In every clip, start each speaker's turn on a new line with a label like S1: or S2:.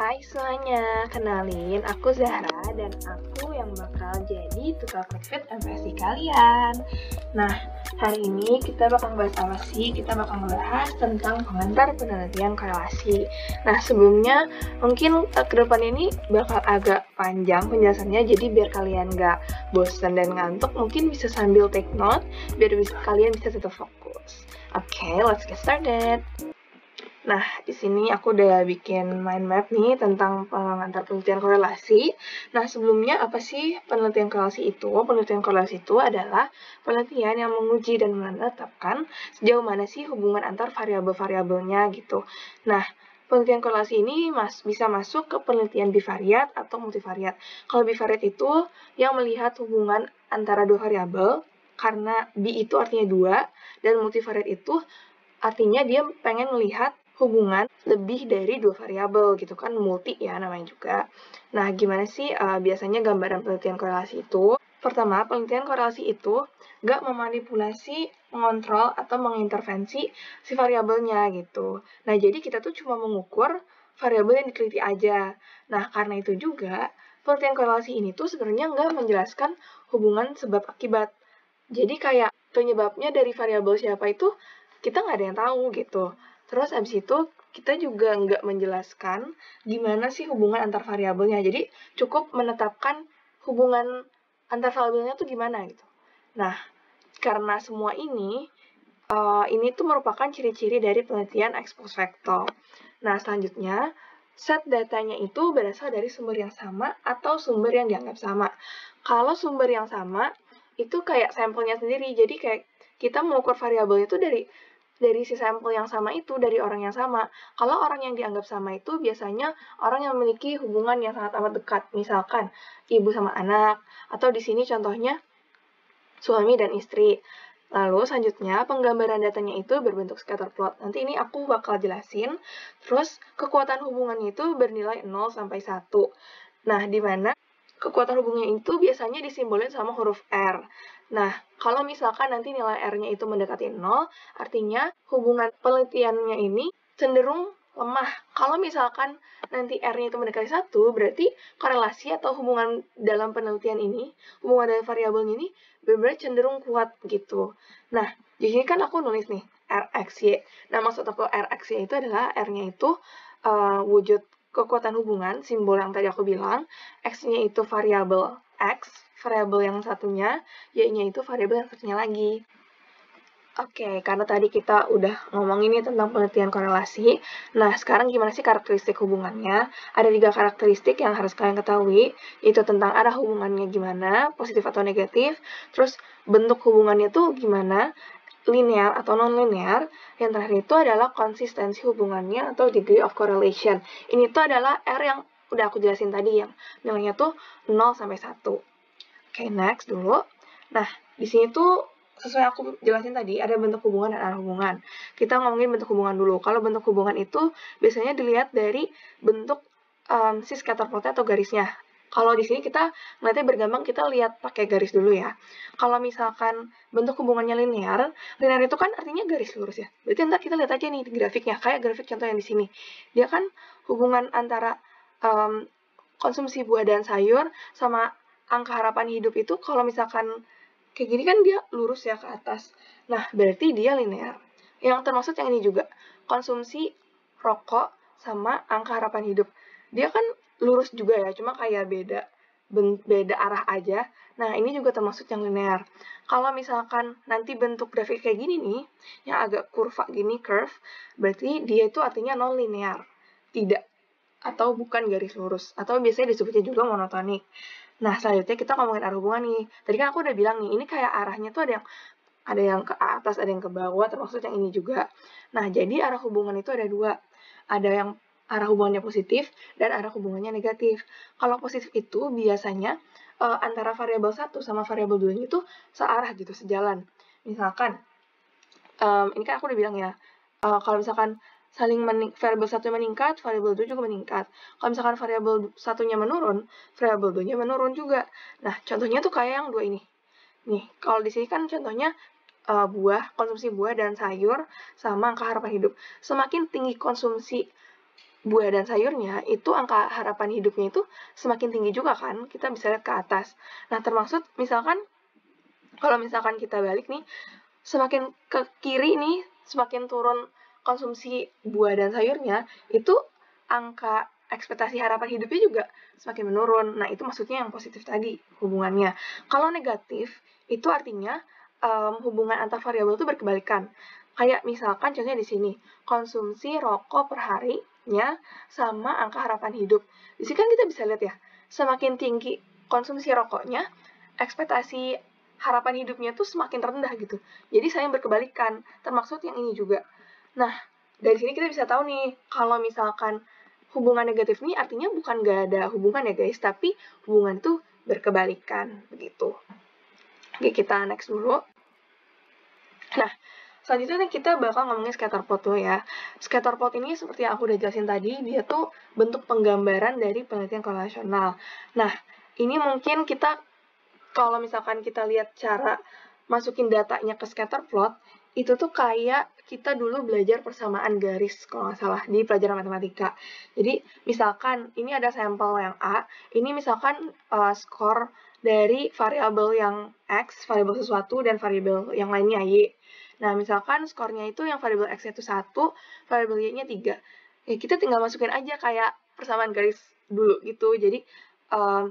S1: Hai semuanya, kenalin aku Zahra dan aku yang bakal jadi tutor ClickFit MPSI kalian. Nah, hari ini kita bakal bahas apa sih? Kita bakal bahas tentang pengantar penelitian korelasi. Nah, sebelumnya mungkin kedepan ini bakal agak panjang penjelasannya, jadi biar kalian gak bosan dan ngantuk, mungkin bisa sambil take note, biar kalian bisa tetap fokus. Oke, let's get started. Nah, di sini aku udah bikin mind map nih tentang pengantar penelitian korelasi. Nah, sebelumnya apa sih penelitian korelasi itu? Penelitian korelasi itu adalah penelitian yang menguji dan menetapkan sejauh mana sih hubungan antar variabel-variabelnya gitu. Nah, penelitian korelasi ini bisa masuk ke penelitian bivariat atau multivariat. Kalau bivariat itu yang melihat hubungan antara dua variabel, karena bi itu artinya dua, dan multivariat itu artinya dia pengen melihat hubungan lebih dari dua variabel gitu kan, multi ya namanya juga. Nah, gimana sih biasanya gambaran penelitian korelasi itu? Pertama, penelitian korelasi itu nggak memanipulasi, mengontrol, atau mengintervensi si variabelnya gitu. Nah, jadi kita tuh cuma mengukur variabel yang diteliti aja. Nah, karena itu juga, penelitian korelasi ini tuh sebenarnya nggak menjelaskan hubungan sebab akibat. Jadi kayak penyebabnya dari variabel siapa itu kita nggak ada yang tahu gitu. Terus abis itu kita juga nggak menjelaskan gimana sih hubungan antar variabelnya. Jadi cukup menetapkan hubungan antar variabelnya tuh gimana gitu. Nah, karena semua ini tuh merupakan ciri-ciri dari penelitian ex post facto. Nah, selanjutnya, set datanya itu berasal dari sumber yang sama atau sumber yang dianggap sama. Kalau sumber yang sama, itu kayak sampelnya sendiri. Jadi kayak kita mengukur variabelnya itu dari si sampel yang sama itu, dari orang yang sama. Kalau orang yang dianggap sama itu biasanya orang yang memiliki hubungan yang sangat amat dekat. Misalkan ibu sama anak, atau di sini contohnya suami dan istri. Lalu selanjutnya penggambaran datanya itu berbentuk scatter plot. Nanti ini aku bakal jelasin. Terus kekuatan hubungannya itu bernilai 0 sampai 1. Nah, di mana kekuatan hubungannya itu biasanya disimbolin sama huruf R. Nah, kalau misalkan nanti nilai R-nya itu mendekati 0, artinya hubungan penelitiannya ini cenderung lemah. Kalau misalkan nanti R-nya itu mendekati 1, berarti korelasi atau hubungan dalam penelitian ini, hubungan dalam variabelnya ini benar-benar cenderung kuat gitu. Nah, di sini kan aku nulis nih, RXY. Nah, maksud aku RXY itu adalah R-nya itu wujud kekuatan hubungan, simbol yang tadi aku bilang, X-nya itu variabel X, variabel yang satunya, Y-nya itu variabel yang satunya lagi. Oke, karena tadi kita udah ngomongin nih tentang penelitian korelasi, nah sekarang gimana sih karakteristik hubungannya? Ada 3 karakteristik yang harus kalian ketahui, yaitu tentang arah hubungannya gimana, positif atau negatif, terus bentuk hubungannya tuh gimana, linear atau non-linear, yang terakhir itu adalah konsistensi hubungannya atau degree of correlation. Ini tuh adalah R yang udah aku jelasin tadi, yang nilainya tuh 0 sampai 1. Oke, next dulu. Nah, di sini tuh sesuai aku jelasin tadi, ada bentuk hubungan dan arah hubungan. Kita ngomongin bentuk hubungan dulu. Kalau bentuk hubungan itu biasanya dilihat dari bentuk si scatter plotnya atau garisnya. Kalau di sini kita ngeliatnya bergambang, kita lihat pakai garis dulu ya. Kalau misalkan bentuk hubungannya linear, linear itu kan artinya garis lurus ya. Berarti ntar kita lihat aja nih grafiknya, kayak grafik contoh yang di sini. Dia kan hubungan antara konsumsi buah dan sayur sama angka harapan hidup itu kalau misalkan kayak gini kan dia lurus ya ke atas. Nah, berarti dia linear. Yang termaksud yang ini juga, konsumsi rokok sama angka harapan hidup. Dia kan lurus juga ya, cuma kayak beda arah aja. Nah, ini juga termasuk yang linear. Kalau misalkan nanti bentuk grafik kayak gini nih, yang agak kurva gini, curve, berarti dia itu artinya non-linear. Tidak atau bukan garis lurus, atau biasanya disebutnya juga monotonik. Nah, selanjutnya kita ngomongin arah hubungan nih. Tadi kan aku udah bilang nih, ini kayak arahnya tuh ada yang ke atas, ada yang ke bawah, termasuk yang ini juga. Nah, jadi arah hubungan itu ada 2. Ada yang arah hubungannya positif dan arah hubungannya negatif. Kalau positif itu biasanya antara variabel 1 sama variabel 2 itu searah gitu, sejalan. Misalkan, ini kan aku udah bilang ya, kalau misalkan variabel 1 meningkat, variabel 2 juga meningkat. Kalau misalkan variabel 1-nya menurun, variabel 2-nya menurun juga. Nah, contohnya tuh kayak yang 2 ini. Nih, kalau di sini kan contohnya konsumsi buah dan sayur sama angka harapan hidup. Semakin tinggi konsumsi buah dan sayurnya, itu angka harapan hidupnya itu semakin tinggi juga kan, kita bisa lihat ke atas. Nah, termasuk misalkan, kalau misalkan kita balik nih, semakin ke kiri nih, semakin turun konsumsi buah dan sayurnya, itu angka ekspektasi harapan hidupnya juga semakin menurun. Nah, itu maksudnya yang positif tadi, hubungannya. Kalau negatif, itu artinya hubungan antar variabel itu berkebalikan. Kayak misalkan contohnya di sini, konsumsi rokok per harinya sama angka harapan hidup. Di sini kan kita bisa lihat ya, semakin tinggi konsumsi rokoknya, ekspektasi harapan hidupnya tuh semakin rendah gitu. Jadi saling berkebalikan, termaksud yang ini juga. Nah, dari sini kita bisa tahu nih, kalau misalkan hubungan negatif nih artinya bukan gak ada hubungan ya guys, tapi hubungan tuh berkebalikan, begitu. Oke, kita next dulu. Nah, selanjutnya kita bakal ngomongin scatter plot tuh ya. Scatter plot ini seperti yang aku udah jelasin tadi, dia tuh bentuk penggambaran dari penelitian korelasional. Nah, ini mungkin kita, kalau misalkan kita lihat cara masukin datanya ke scatter plot, itu tuh kayak kita dulu belajar persamaan garis, kalau nggak salah, di pelajaran matematika. Jadi, misalkan ini ada sampel yang A, ini misalkan skor dari variabel yang X, variabel sesuatu, dan variabel yang lainnya Y. Nah, misalkan skornya itu yang variabel X itu 1, variabel Y-nya 3. Ya, kita tinggal masukin aja kayak persamaan garis dulu gitu. Jadi,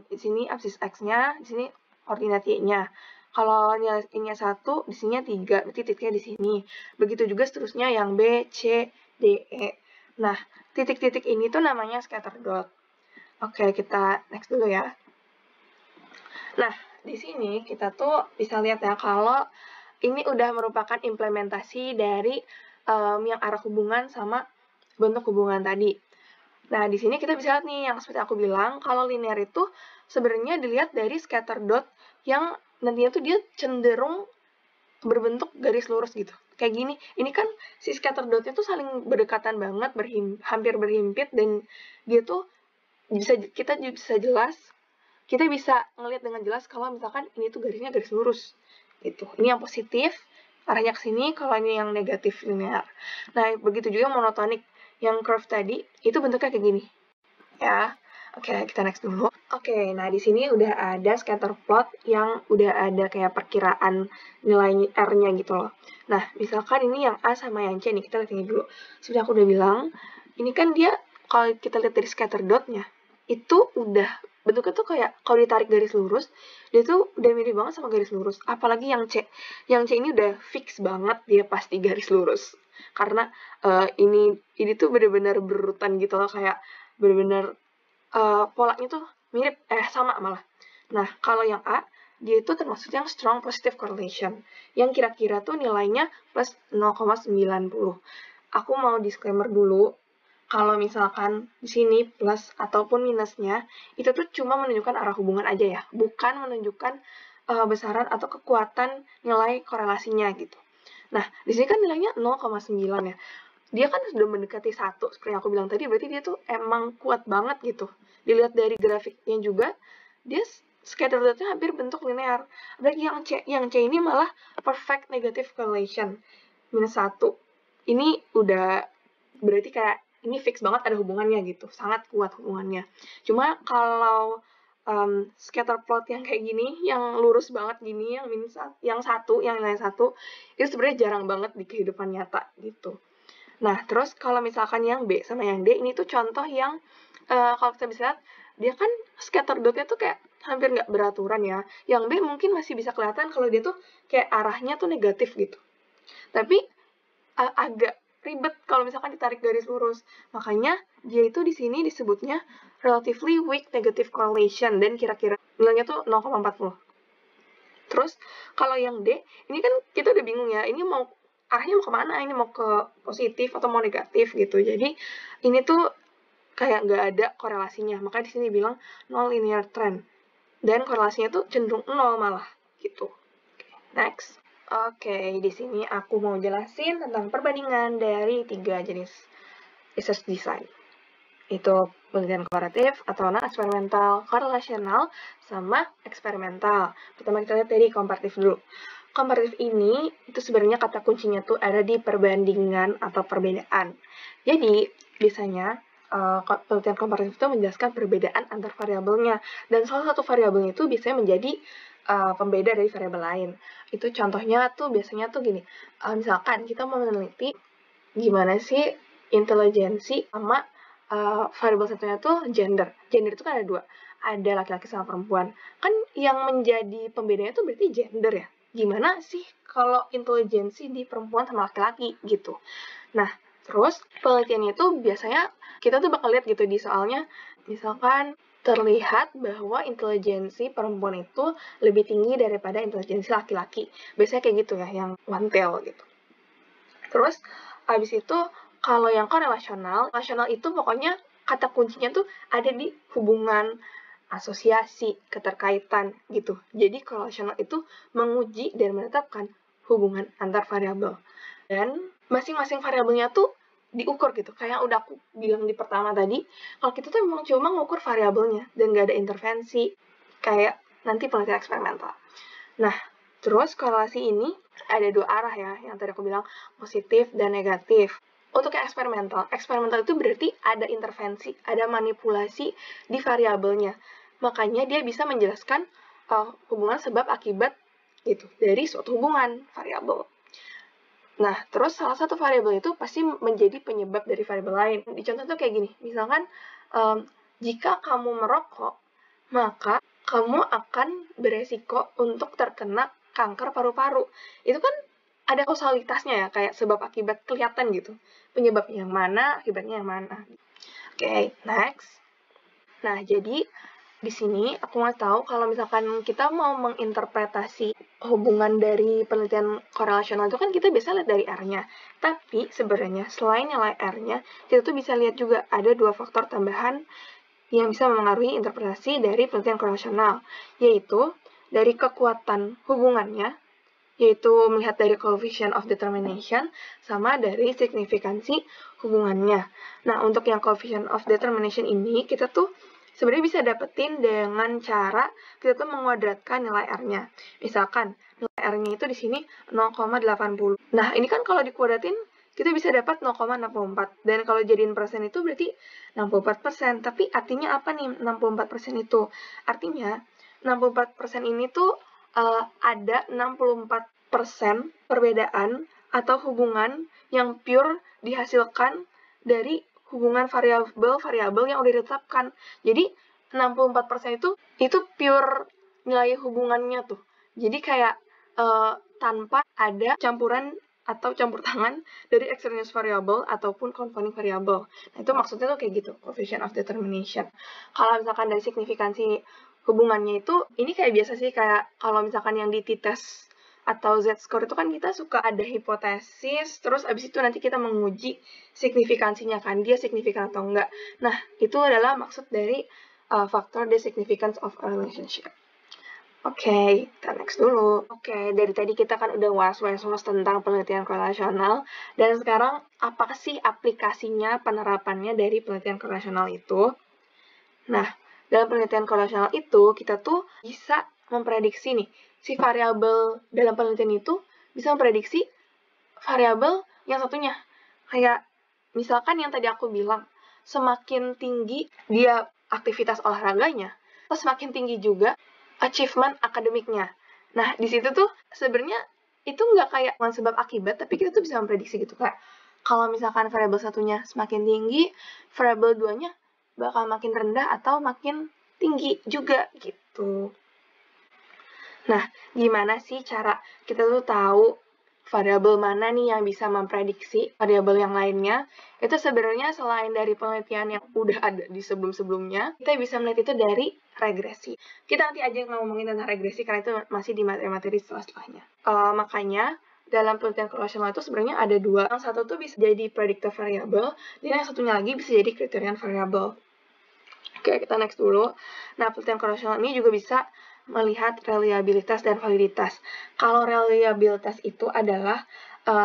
S1: di sini absis X-nya, di sini koordinat Y-nya. Kalau nilainya 1, di sini 3, berarti titiknya di sini. Begitu juga seterusnya yang B, C, D, E. Nah, titik-titik ini tuh namanya scatter dot. Oke, kita next dulu ya. Nah, di sini kita tuh bisa lihat ya, kalau ini udah merupakan implementasi dari yang arah hubungan sama bentuk hubungan tadi. Nah, di sini kita bisa lihat nih, yang seperti aku bilang, kalau linear itu sebenarnya dilihat dari scatter dot yang nantinya tuh dia cenderung berbentuk garis lurus gitu. Kayak gini, ini kan si scatter dotnya tuh saling berdekatan banget, hampir berhimpit, dan dia tuh kita bisa ngelihat dengan jelas kalau misalkan ini tuh garisnya garis lurus. Gitu. Ini yang positif, arahnya ke sini, kalau ini yang negatif linear. Nah, begitu juga monotonik. Yang curve tadi, itu bentuknya kayak gini. Ya, oke, kita next dulu. Oke, nah di sini udah ada scatter plot yang udah ada kayak perkiraan nilai R-nya gitu loh. Nah, misalkan ini yang A sama yang C nih, kita lihat ini dulu. Seperti aku udah bilang, ini kan dia, kalau kita lihat dari scatter dot-nya, itu udah bentuknya tuh kayak kalau ditarik garis lurus, dia tuh udah mirip banget sama garis lurus. Apalagi yang C. Yang C ini udah fix banget dia pasti garis lurus. Karena ini tuh bener-bener berurutan gitu loh, kayak bener-bener polanya tuh mirip, sama malah. Nah, kalau yang A, dia itu termasuk yang strong positive correlation, yang kira-kira tuh nilainya plus 0,90. Aku mau disclaimer dulu, kalau misalkan di sini plus ataupun minusnya, itu tuh cuma menunjukkan arah hubungan aja ya, bukan menunjukkan besaran atau kekuatan nilai korelasinya gitu. Nah, di sini kan nilainya 0,9 ya. Dia kan sudah mendekati 1, seperti yang aku bilang tadi, berarti dia tuh emang kuat banget gitu. Dilihat dari grafiknya juga, dia scatter dotnya hampir bentuk linear. Apalagi yang C ini malah perfect negative correlation, minus 1. Ini udah berarti kayak ini fix banget ada hubungannya gitu, sangat kuat hubungannya. Cuma kalau scatter plot yang kayak gini, yang lurus banget gini, yang nilai 1, itu sebenarnya jarang banget di kehidupan nyata gitu. Nah, terus kalau misalkan yang B sama yang D, ini tuh contoh yang kalau kita bisa lihat, dia kan scatter dotnya tuh kayak hampir nggak beraturan ya. Yang B mungkin masih bisa kelihatan kalau dia tuh kayak arahnya tuh negatif gitu. Tapi agak ribet kalau misalkan ditarik garis lurus. Makanya dia itu di sini disebutnya relatively weak negative correlation, dan kira-kira nilainya tuh 0,40. Terus kalau yang D, ini kan kita udah bingung ya, ini mau arahnya mau kemana, ini mau ke positif atau mau negatif gitu. Jadi ini tuh kayak nggak ada korelasinya, makanya di sini bilang no linear trend, dan korelasinya tuh cenderung 0 malah gitu. Next. Oke, di sini aku mau jelasin tentang perbandingan dari 3 jenis research design. Itu penelitian komparatif atau non-eksperimental, korelasional, sama eksperimental. Pertama kita lihat dari komparatif dulu. Komparatif ini, itu sebenarnya kata kuncinya tuh ada di perbandingan atau perbedaan. Jadi, biasanya penelitian komparatif itu menjelaskan perbedaan antar variabelnya, dan salah satu variabelnya itu biasanya menjadi pembeda dari variabel lain. Itu contohnya tuh biasanya tuh gini, misalkan kita mau meneliti gimana sih intelijensi sama variabel satunya tuh gender. Gender itu kan ada dua, ada laki-laki sama perempuan. Kan yang menjadi pembedanya itu berarti gender ya. Gimana sih kalau intelijensi di perempuan sama laki-laki gitu. Nah, terus penelitiannya itu biasanya kita tuh bakal lihat gitu di soalnya, misalkan terlihat bahwa intelijensi perempuan itu lebih tinggi daripada intelijensi laki-laki. Biasanya kayak gitu ya, yang one tail gitu. Terus habis itu kalau yang korelasional, rasional itu pokoknya kata kuncinya tuh ada di hubungan, asosiasi, keterkaitan gitu. Jadi korelasional itu menguji dan menetapkan hubungan antar variabel. Dan masing-masing variabelnya tuh diukur gitu. Kayak yang udah aku bilang di pertama tadi, kalau kita tuh memang cuma ngukur variabelnya dan nggak ada intervensi kayak nanti penelitian eksperimental. Nah, terus korelasi ini ada dua arah ya, yang tadi aku bilang positif dan negatif. Untuk yang eksperimental itu berarti ada intervensi, ada manipulasi di variabelnya. Makanya dia bisa menjelaskan hubungan sebab akibat gitu dari suatu hubungan variabel. Nah, terus salah satu variabel itu pasti menjadi penyebab dari variabel lain. Di contoh tuh kayak gini, misalkan jika kamu merokok, maka kamu akan beresiko untuk terkena kanker paru-paru. Itu kan ada kausalitasnya ya, kayak sebab akibat kelihatan gitu. Penyebabnya yang mana, akibatnya yang mana. Oke, next. Nah, jadi di sini aku mau tahu kalau misalkan kita mau menginterpretasi hubungan dari penelitian korelasional itu kan kita bisa lihat dari R-nya. Tapi sebenarnya selain nilai R-nya, kita tuh bisa lihat juga ada dua faktor tambahan yang bisa memengaruhi interpretasi dari penelitian korelasional, yaitu dari kekuatan hubungannya, yaitu melihat dari coefficient of determination, sama dari signifikansi hubungannya. Nah, untuk yang coefficient of determination ini, kita tuh sebenarnya bisa dapetin dengan cara kita tuh menguadratkan nilai R-nya. Misalkan, nilai R-nya itu di sini 0,80. Nah, ini kan kalau dikuadratin, kita bisa dapat 0,64. Dan kalau jadiin persen itu berarti 64%. Tapi artinya apa nih 64% itu? Artinya, 64% ini tuh ada 64% perbedaan atau hubungan yang pure dihasilkan dari hubungan variabel-variabel yang udah ditetapkan. Jadi 64% itu pure nilai hubungannya tuh. Jadi kayak tanpa ada campuran atau campur tangan dari extraneous variable ataupun confounding variable. Nah, itu maksudnya tuh kayak gitu, coefficient of determination. Kalau misalkan dari signifikansi hubungannya itu, ini kayak biasa sih, kayak kalau misalkan yang di t-test atau z-score itu kan kita suka ada hipotesis, terus abis itu nanti kita menguji signifikansinya kan, dia signifikan atau enggak. Nah, itu adalah maksud dari faktor the significance of a relationship. Oke, kita next dulu. Oke, dari tadi kita kan udah was-was tentang penelitian korelasional, dan sekarang apa sih aplikasinya, penerapannya dari penelitian korelasional itu? Nah, dalam penelitian korelasional itu, kita tuh bisa memprediksi nih, si variabel dalam penelitian itu bisa memprediksi variabel yang satunya. Kayak misalkan yang tadi aku bilang, semakin tinggi dia aktivitas olahraganya, terus semakin tinggi juga achievement akademiknya. Nah, di situ tuh sebenarnya itu nggak kayak sebab akibat, tapi kita tuh bisa memprediksi gitu. Kayak kalau misalkan variabel satunya semakin tinggi, variabel duanya bakal makin rendah atau makin tinggi juga gitu. Nah, gimana sih cara kita tuh tahu variabel mana nih yang bisa memprediksi variabel yang lainnya? Itu sebenarnya selain dari penelitian yang udah ada di sebelum-sebelumnya, kita bisa melihat itu dari regresi. Kita nanti aja ngomongin tentang regresi karena itu masih di materi-materi setelahnya. Makanya dalam penelitian korelasional itu sebenarnya ada dua. Yang satu tuh bisa jadi predictor variable, dan yang satunya lagi bisa jadi criterion variable. Oke, kita next dulu. Nah, penelitian korelasional ini juga bisa melihat reliabilitas dan validitas. Kalau reliabilitas itu adalah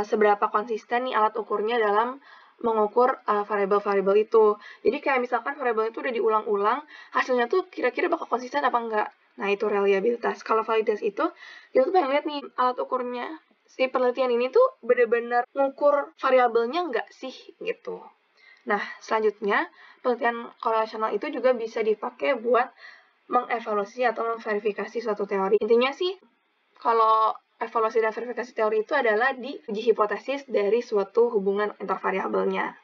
S1: seberapa konsisten nih alat ukurnya dalam mengukur variabel-variabel itu. Jadi kayak misalkan variabel itu udah diulang-ulang, hasilnya tuh kira-kira bakal konsisten apa enggak. Nah, itu reliabilitas. Kalau validitas itu, kita tuh pengen lihat nih alat ukurnya. Si penelitian ini tuh benar-benar mengukur variabelnya enggak sih, gitu. Nah, selanjutnya, penelitian korelasional itu juga bisa dipakai buat mengevaluasi atau memverifikasi suatu teori. Intinya sih, kalau evaluasi dan verifikasi teori itu adalah di uji hipotesis dari suatu hubungan intervariabelnya.